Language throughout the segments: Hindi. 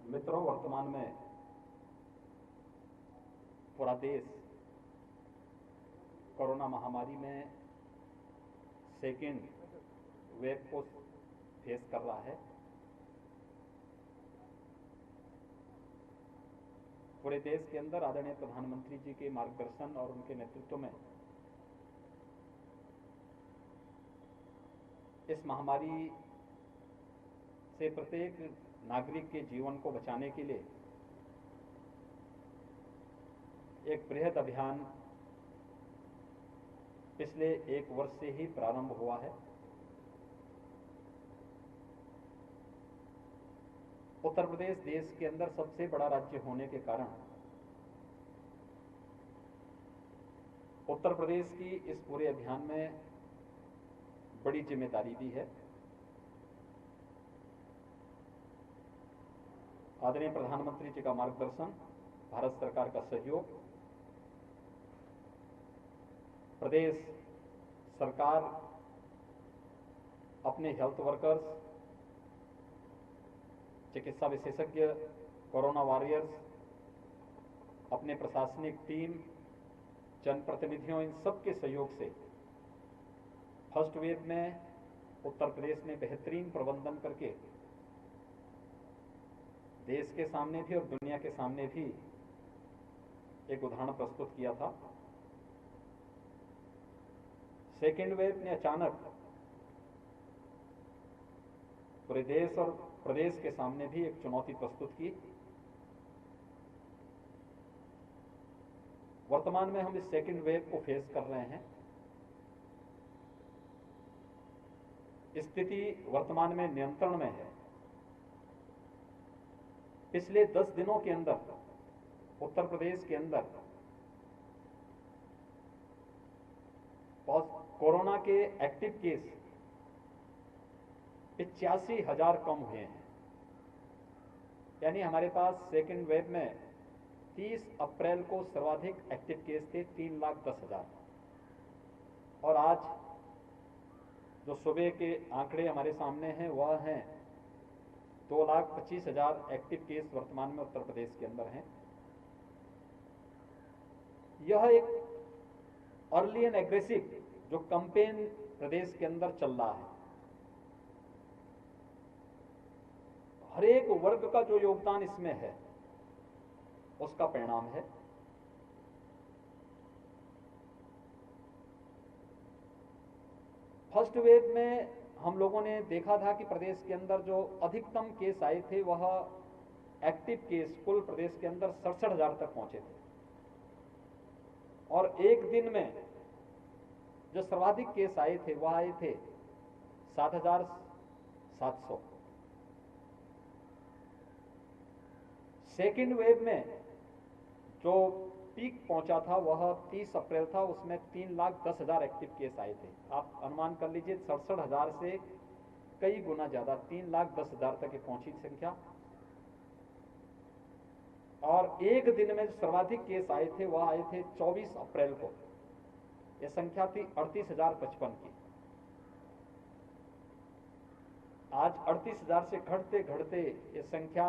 मित्रों, वर्तमान में पूरा देश कोरोना महामारी में सेकेंड वेव को फेस कर रहा है। पूरे देश के अंदर आदरणीय प्रधानमंत्री जी के मार्गदर्शन और उनके नेतृत्व में इस महामारी से प्रत्येक नागरिक के जीवन को बचाने के लिए एक बृहद अभियान पिछले 1 वर्ष से ही प्रारंभ हुआ है। उत्तर प्रदेश देश के अंदर सबसे बड़ा राज्य होने के कारण उत्तर प्रदेश की इस पूरे अभियान में बड़ी जिम्मेदारी भी है। आदरणीय प्रधानमंत्री जी का मार्गदर्शन, भारत सरकार का सहयोग, प्रदेश सरकार अपने हेल्थ वर्कर्स, चिकित्सा विशेषज्ञ, कोरोना वॉरियर्स, अपने प्रशासनिक टीम, जनप्रतिनिधियों, इन सब के सहयोग से फर्स्ट वेव में उत्तर प्रदेश ने बेहतरीन प्रबंधन करके देश के सामने भी और दुनिया के सामने भी एक उदाहरण प्रस्तुत किया था। सेकेंड वेव ने अचानक पूरे देश और प्रदेश के सामने भी एक चुनौती प्रस्तुत की। वर्तमान में हम इस सेकेंड वेव को फेस कर रहे हैं। स्थिति वर्तमान में नियंत्रण में है। पिछले 10 दिनों के अंदर उत्तर प्रदेश के अंदर कोरोना के एक्टिव केस 85,000 कम हुए हैं। यानी हमारे पास सेकेंड वेव में 30 अप्रैल को सर्वाधिक एक्टिव केस थे 3,10,000 और आज जो सुबह के आंकड़े हमारे सामने हैं वह हैं 2,25,000 एक्टिव केस वर्तमान में उत्तर प्रदेश के अंदर हैं। यह एक अर्ली एंड एग्रेसिव जो कैंपेन प्रदेश के अंदर चल रहा है, हर एक वर्ग का जो योगदान इसमें है उसका परिणाम है। फर्स्ट वेव में हम लोगों ने देखा था कि प्रदेश के अंदर जो अधिकतम केस आए थे वह एक्टिव केस कुल प्रदेश के अंदर 67,000 तक पहुंचे थे और एक दिन में जो सर्वाधिक केस आए थे वह आए थे 7,700। सेकेंड वेव में जो पीक पहुंचा था वह 30 अप्रैल था, उसमें 3,10,000 एक्टिव केस आए थे। आप अनुमान कर लीजिए 67,000 से कई गुना ज्यादा 3,10,000 तक पहुंची संख्या। और एक दिन में जो सर्वाधिक केस आए थे वह आए थे 24 अप्रैल को, यह संख्या थी 38,055 की। आज 38,000 से घटते घटते ये संख्या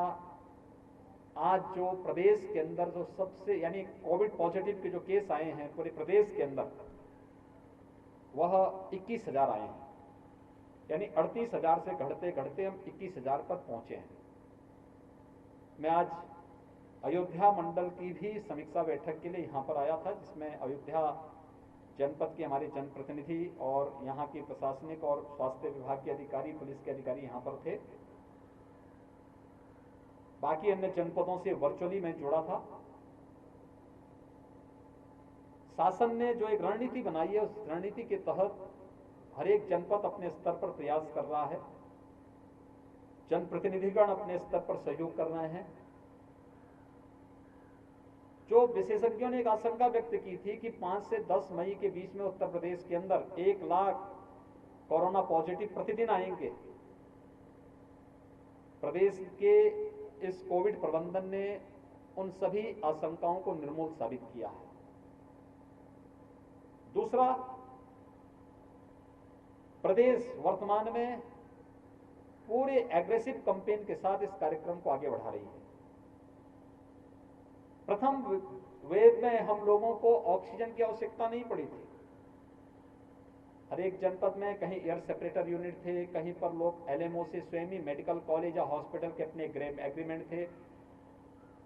आज जो प्रदेश के अंदर जो सबसे यानी कोविड पॉजिटिव के जो केस आए हैं पूरे प्रदेश के अंदर वह 21,000 आए हैं। यानी 38,000 से घटते घटते हम 21,000 पर पहुंचे हैं। मैं आज अयोध्या मंडल की भी समीक्षा बैठक के लिए यहां पर आया था, जिसमें अयोध्या जनपद के हमारे जनप्रतिनिधि और यहाँ के प्रशासनिक और स्वास्थ्य विभाग के अधिकारी, पुलिस के अधिकारी यहाँ पर थे। बाकी अन्य जनपदों से वर्चुअली मैं जुड़ा था। शासन ने जो एक रणनीति बनाई है उस रणनीति के तहत हर एक जनपद अपने स्तर पर प्रयास कर रहा है, जनप्रतिनिधिगण अपने स्तर पर सहयोग कर रहे हैं। जो विशेषज्ञों ने एक आशंका व्यक्त की थी कि 5 से 10 मई के बीच में उत्तर प्रदेश के अंदर 1 लाख कोरोना पॉजिटिव प्रतिदिन आएंगे, प्रदेश के इस कोविड प्रबंधन ने उन सभी आशंकाओं को निर्मूल साबित किया है। दूसरा, प्रदेश वर्तमान में पूरे एग्रेसिव कैंपेन के साथ इस कार्यक्रम को आगे बढ़ा रही है। प्रथम वेव में हम लोगों को ऑक्सीजन की आवश्यकता नहीं पड़ी थी। हर एक जनपद में कहीं एयर सेपरेटर यूनिट थे, कहीं पर लोग एलएमओ से स्वयं ही मेडिकल कॉलेज या हॉस्पिटल के अपने एग्रीमेंट थे,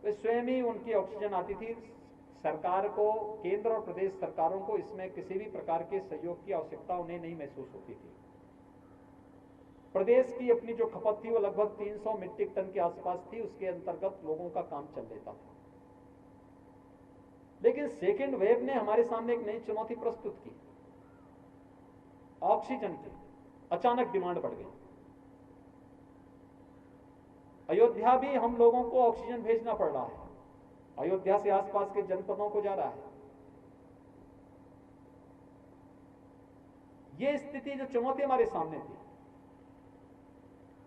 वे स्वयं ही उनकी ऑक्सीजन आती थी। सरकार को, केंद्र और प्रदेश सरकारों को इसमें किसी भी प्रकार के सहयोग की आवश्यकता उन्हें नहीं महसूस होती थी। प्रदेश की अपनी जो खपत थी वो लगभग 300 मीट्रिक टन के आसपास थी, उसके अंतर्गत लोगों का काम चल लेता था। लेकिन सेकेंड वेव ने हमारे सामने एक नई चुनौती प्रस्तुत की, ऑक्सीजन की अचानक डिमांड बढ़ गई। अयोध्या भी हम लोगों को ऑक्सीजन भेजना पड़ रहा है, अयोध्या से आसपास के जनपदों को जा रहा है। ये स्थिति जो चुनौती हमारे सामने थी,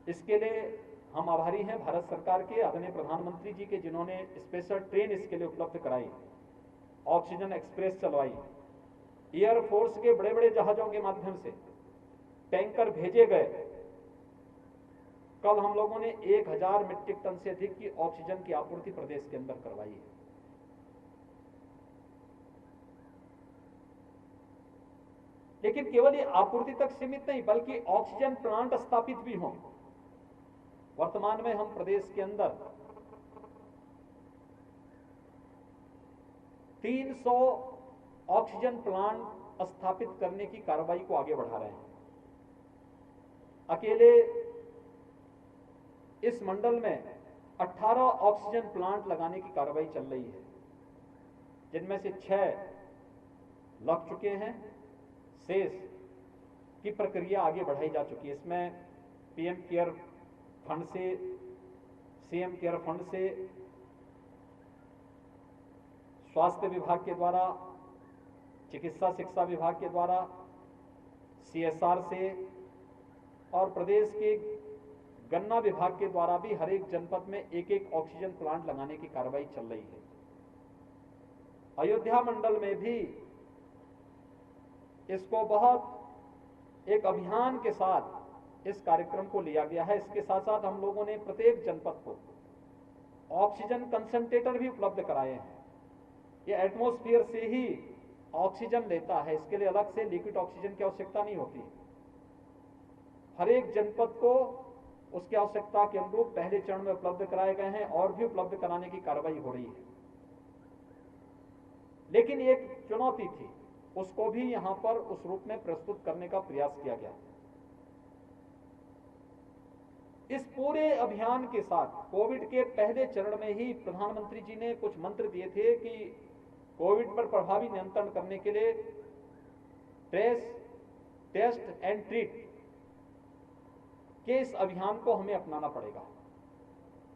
इसके लिए हम आभारी हैं भारत सरकार के, आदरणीय प्रधानमंत्री जी के, जिन्होंने स्पेशल ट्रेन इसके लिए उपलब्ध कराई, ऑक्सीजन एक्सप्रेस चलवाई, एयरफोर्स के बड़े बड़े जहाजों के माध्यम से टैंकर भेजे गए। कल हम लोगों ने 1000 मीट्रिक टन से अधिक की ऑक्सीजन की आपूर्ति प्रदेश के अंदर करवाई है। लेकिन केवल ये आपूर्ति तक सीमित नहीं, बल्कि ऑक्सीजन प्लांट स्थापित भी हों। वर्तमान में हम प्रदेश के अंदर 300 ऑक्सीजन प्लांट स्थापित करने की कार्रवाई को आगे बढ़ा रहे हैं। अकेले इस मंडल में 18 ऑक्सीजन प्लांट लगाने की कार्रवाई चल रही है, जिनमें से 6 लग चुके हैं, शेष की प्रक्रिया आगे बढ़ाई जा चुकी है। इसमें पीएम केयर फंड से, सीएम केयर फंड से, स्वास्थ्य विभाग के द्वारा, चिकित्सा शिक्षा विभाग के द्वारा, सीएसआर से और प्रदेश के गन्ना विभाग के द्वारा भी हर एक जनपद में एक एक ऑक्सीजन प्लांट लगाने की कार्रवाई चल रही है। अयोध्या मंडल में भी इसको बहुत एक अभियान के साथ इस कार्यक्रम को लिया गया है। इसके साथ साथ हम लोगों ने प्रत्येक जनपद को ऑक्सीजन कंसंट्रेटर भी उपलब्ध कराए हैं। ये एटमॉस्फेयर से ही ऑक्सीजन लेता है, इसके लिए अलग से लिक्विड ऑक्सीजन की आवश्यकता नहीं होती। हर एक जनपद को उसकी आवश्यकता के अनुरूप पहले चरण में उपलब्ध कराए गए हैं और भी उपलब्ध कराने की कार्रवाई हो रही है। लेकिन एक चुनौती थी, उसको भी यहां पर उस रूप में प्रस्तुत करने का प्रयास किया गया। इस पूरे अभियान के साथ कोविड के पहले चरण में ही प्रधानमंत्री जी ने कुछ मंत्र दिए थे कि कोविड पर प्रभावी नियंत्रण करने के लिए ट्रेस, टेस्ट एंड ट्रीट के इस अभियान को हमें अपनाना पड़ेगा।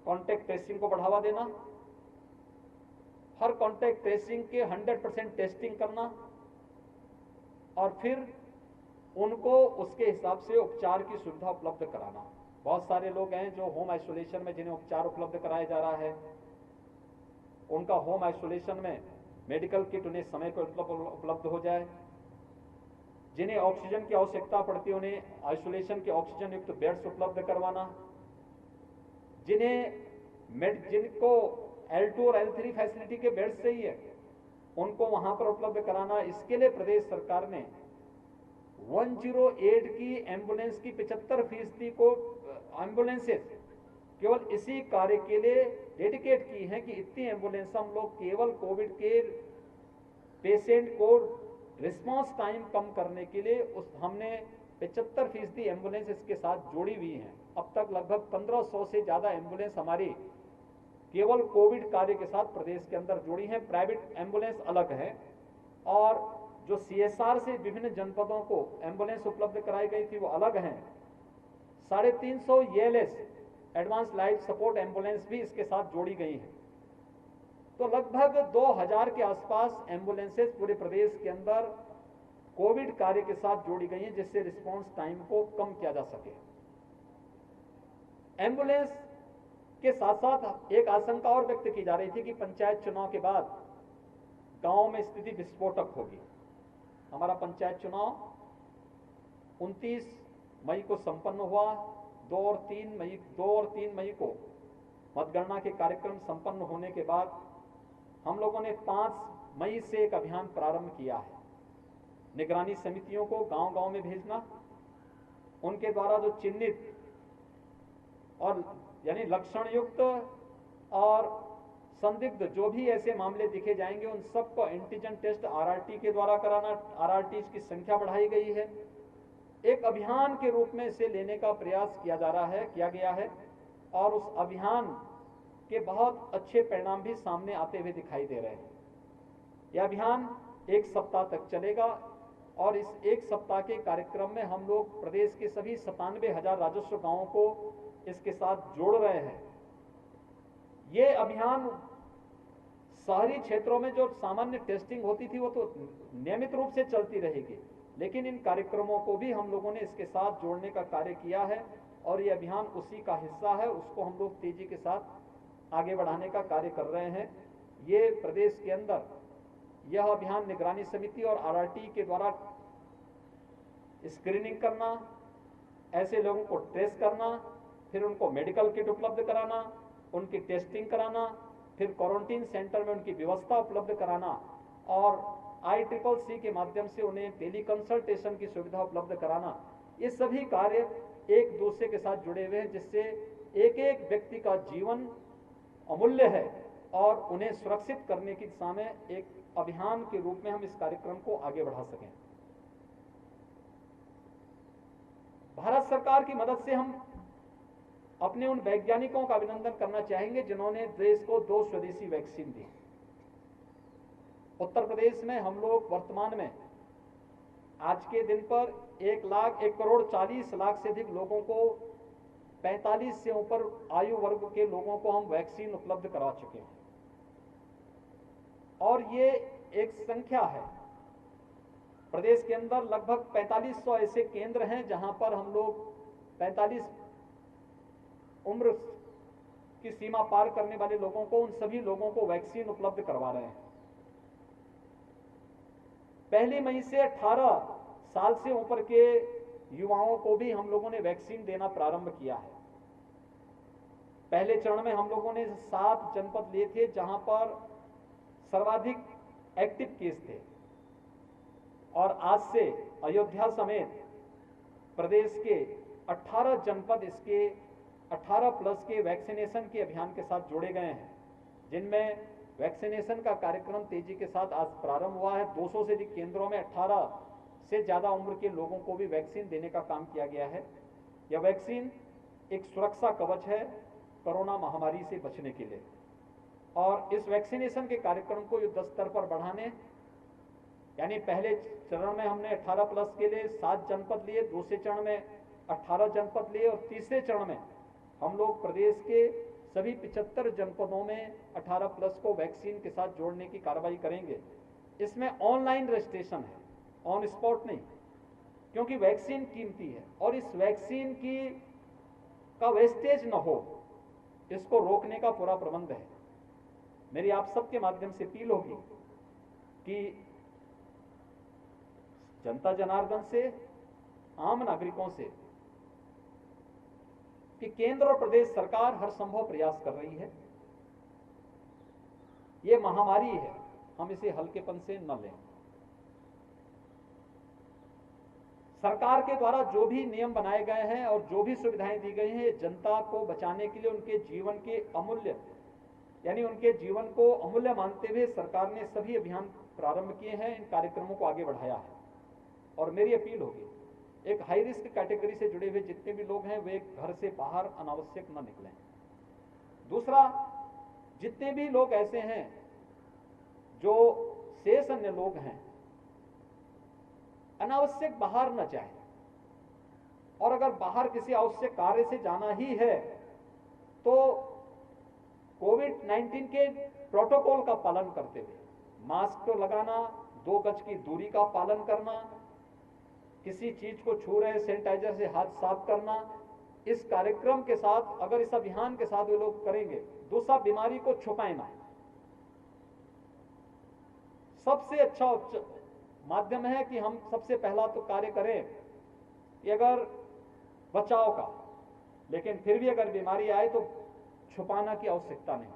कॉन्टैक्ट ट्रेसिंग को बढ़ावा देना, हर कॉन्टैक्ट ट्रेसिंग के 100% टेस्टिंग करना और फिर उनको उसके हिसाब से उपचार की सुविधा उपलब्ध कराना। बहुत सारे लोग हैं जो होम आइसोलेशन में, जिन्हें उपचार उपलब्ध कराया जा रहा है, उनका होम आइसोलेशन में मेडिकल किट उन्हें समय पर उपलब्ध हो जाए। जिन्हें ऑक्सीजन की आवश्यकता पड़ती है उन्हें आइसोलेशन के ऑक्सीजन युक्त बेड्स उपलब्ध करवाना। जिनको L2 और L3 फैसिलिटी के बेड्स चाहिए उनको वहां पर उपलब्ध कराना। इसके लिए प्रदेश सरकार ने 108 की एम्बुलेंस की 75% को एम्बुलेंसेस केवल इसी कार्य के लिए डेडिकेट की हैं कि इतनी एम्बुलेंस हम लोग केवल कोविड के पेशेंट को रिस्पांस टाइम कम करने के लिए हमने 75% एम्बुलेंस इसके साथ जोड़ी हुई हैं। अब तक लगभग 1500 से ज्यादा एम्बुलेंस हमारी केवल कोविड कार्य के साथ प्रदेश के अंदर जोड़ी हैं। प्राइवेट एम्बुलेंस अलग है और जो सीएसआर से विभिन्न जनपदों को एम्बुलेंस उपलब्ध कराई गई थी वो अलग हैं। 350 ELS advance life support ambulance भी इसके साथ जोड़ी गई हैं। तो लगभग 2000 के आसपास एम्बुलेंसेस पूरे प्रदेश के अंदर कोविड कार्य के साथ जोड़ी गई हैं, जिससे रिस्पांस टाइम को कम किया जा सके। एम्बुलेंस के साथ साथ एक आशंका और व्यक्त की जा रही थी कि पंचायत चुनाव के बाद गांव में स्थिति विस्फोटक होगी। हमारा पंचायत चुनाव 29 मई को संपन्न हुआ। 2 और 3 मई को मतगणना के कार्यक्रम संपन्न होने के बाद हम लोगों ने 5 मई से एक अभियान प्रारंभ किया है। निगरानी समितियों को गांव-गांव में भेजना, उनके द्वारा जो चिन्हित और यानी लक्षण युक्त और संदिग्ध जो भी ऐसे मामले दिखे जाएंगे उन सबको एंटीजन टेस्ट आरआरटी के द्वारा कराना। आरआरटी की संख्या बढ़ाई गई है। एक अभियान के रूप में इसे लेने का प्रयास किया गया है और उस अभियान के बहुत अच्छे परिणाम भी सामने आते हुए दिखाई दे रहे हैं। यह अभियान 1 सप्ताह तक चलेगा और इस 1 सप्ताह के कार्यक्रम में हम लोग प्रदेश के सभी 97,000 राजस्व गांवों को इसके साथ जोड़ रहे हैं। ये अभियान शहरी क्षेत्रों में जो सामान्य टेस्टिंग होती थी वो तो नियमित रूप से चलती रहेगी, लेकिन इन कार्यक्रमों को भी हम लोगों ने इसके साथ जोड़ने का कार्य किया है और ये अभियान उसी का हिस्सा है। उसको हम लोग तेजी के साथ आगे बढ़ाने का कार्य कर रहे हैं। ये प्रदेश के अंदर यह अभियान निगरानी समिति और आरआरटी के द्वारा स्क्रीनिंग करना, ऐसे लोगों को ट्रेस करना, फिर उनको मेडिकल किट उपलब्ध कराना, उनकी टेस्टिंग कराना, फिर क्वारंटीन सेंटर में उनकी व्यवस्था उपलब्ध कराना और ICCC के माध्यम से उन्हें टेली कंसल्टेशन की सुविधा उपलब्ध कराना। ये सभी कार्य एक दूसरे के साथ जुड़े हुए हैं, जिससे एक एक व्यक्ति का जीवन अमूल्य है और उन्हें सुरक्षित करने की दिशा में एक अभियान के रूप में हम इस कार्यक्रम को आगे बढ़ा सकें। भारत सरकार की मदद से हम अपने उन वैज्ञानिकों का अभिनंदन करना चाहेंगे जिन्होंने देश को 2 स्वदेशी वैक्सीन दी। उत्तर प्रदेश में हम लोग वर्तमान में आज के दिन पर 1,40,00,000 से अधिक लोगों को 45 से ऊपर आयु वर्ग के लोगों को हम वैक्सीन उपलब्ध करा चुके हैं और ये एक संख्या है। प्रदेश के अंदर लगभग 4500 ऐसे केंद्र हैं जहां पर हम लोग 45 उम्र की सीमा पार करने वाले लोगों को, उन सभी लोगों को वैक्सीन उपलब्ध करवा रहे हैं। 1 मई से 18 साल से ऊपर के युवाओं को भी हम लोगों ने वैक्सीन देना प्रारंभ किया है। पहले चरण में हम लोगों ने 7 जनपद लिए थे जहां पर सर्वाधिक एक्टिव केस थे और आज से अयोध्या समेत प्रदेश के 18 जनपद इसके 18 प्लस के वैक्सीनेशन के अभियान के साथ जोड़े गए हैं, जिनमें वैक्सीनेशन का कार्यक्रम तेजी के साथ आज प्रारंभ हुआ है। 200 से अधिक केंद्रों में 18 से ज्यादा उम्र के लोगों को भी वैक्सीन देने का काम किया गया है। यह वैक्सीन एक सुरक्षा कवच है कोरोना महामारी से बचने के लिए और इस वैक्सीनेशन के कार्यक्रम को युद्ध स्तर पर बढ़ाने, यानी पहले चरण में हमने 18 प्लस के लिए 7 जनपद लिए, दूसरे चरण में 18 जनपद लिए और तीसरे चरण में हम लोग प्रदेश के सभी 75 जनपदों में 18 प्लस को वैक्सीन के साथ जोड़ने की कार्रवाई करेंगे। इसमें ऑनलाइन रजिस्ट्रेशन है, ऑन स्पॉट नहीं, क्योंकि वैक्सीन कीमती है और इस वैक्सीन का वेस्टेज न हो, इसको रोकने का पूरा प्रबंध है। मेरी आप सबके माध्यम से अपील होगी कि जनता जनार्दन से, आम नागरिकों से, कि केंद्र और प्रदेश सरकार हर संभव प्रयास कर रही है। यह महामारी है, हम इसे हल्केपन से न लें। सरकार के द्वारा जो भी नियम बनाए गए हैं और जो भी सुविधाएं दी गई हैं, जनता को बचाने के लिए, उनके जीवन के अमूल्य, यानी उनके जीवन को अमूल्य मानते हुए सरकार ने सभी अभियान प्रारंभ किए हैं, इन कार्यक्रमों को आगे बढ़ाया है। और मेरी अपील होगी, एक हाई रिस्क कैटेगरी से जुड़े हुए जितने भी लोग हैं वे घर से बाहर अनावश्यक न निकलें। दूसरा, जितने भी लोग ऐसे हैं जो शेष अन्य लोग हैं, अनावश्यक बाहर न जाएं और अगर बाहर किसी आवश्यक कार्य से जाना ही है तो कोविड-19 के प्रोटोकॉल का पालन करते हुए मास्क को लगाना, 2 गज की दूरी का पालन करना, किसी चीज को छू रहे सैनिटाइजर से हाथ साफ करना, इस कार्यक्रम के साथ, अगर इस अभियान के साथ वे लोग करेंगे। दूसरा, बीमारी को छुपाना सबसे अच्छा माध्यम है कि हम सबसे पहला तो कार्य करें कि अगर बचाव का, लेकिन फिर भी अगर बीमारी आए तो छुपाना की आवश्यकता नहीं,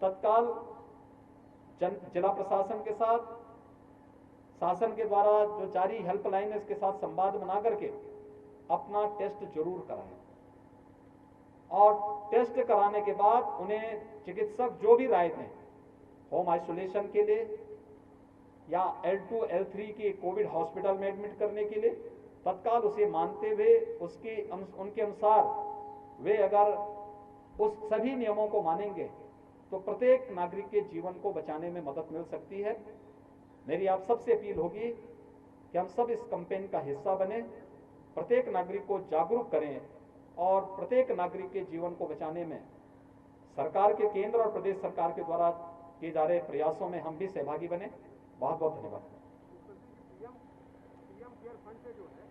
तत्काल जिला प्रशासन के साथ, शासन के द्वारा जो जारी हेल्पलाइन है इसके साथ संवाद बना करके अपना टेस्ट जरूर कराएं और टेस्ट कराने के बाद उन्हें चिकित्सक जो भी राय दें होम आइसोलेशन के लिए या L2 L3 के कोविड हॉस्पिटल में एडमिट करने के लिए तत्काल उसे मानते हुए उनके अनुसार वे अगर उस सभी नियमों को मानेंगे तो प्रत्येक नागरिक के जीवन को बचाने में मदद मिल सकती है। मेरी आप सबसे अपील होगी कि हम सब इस कैंपेन का हिस्सा बने, प्रत्येक नागरिक को जागरूक करें और प्रत्येक नागरिक के जीवन को बचाने में सरकार के केंद्र और प्रदेश सरकार के द्वारा किए जा रहे प्रयासों में हम भी सहभागी बने। बहुत बहुत धन्यवाद। पीएम केयर फंड से जो है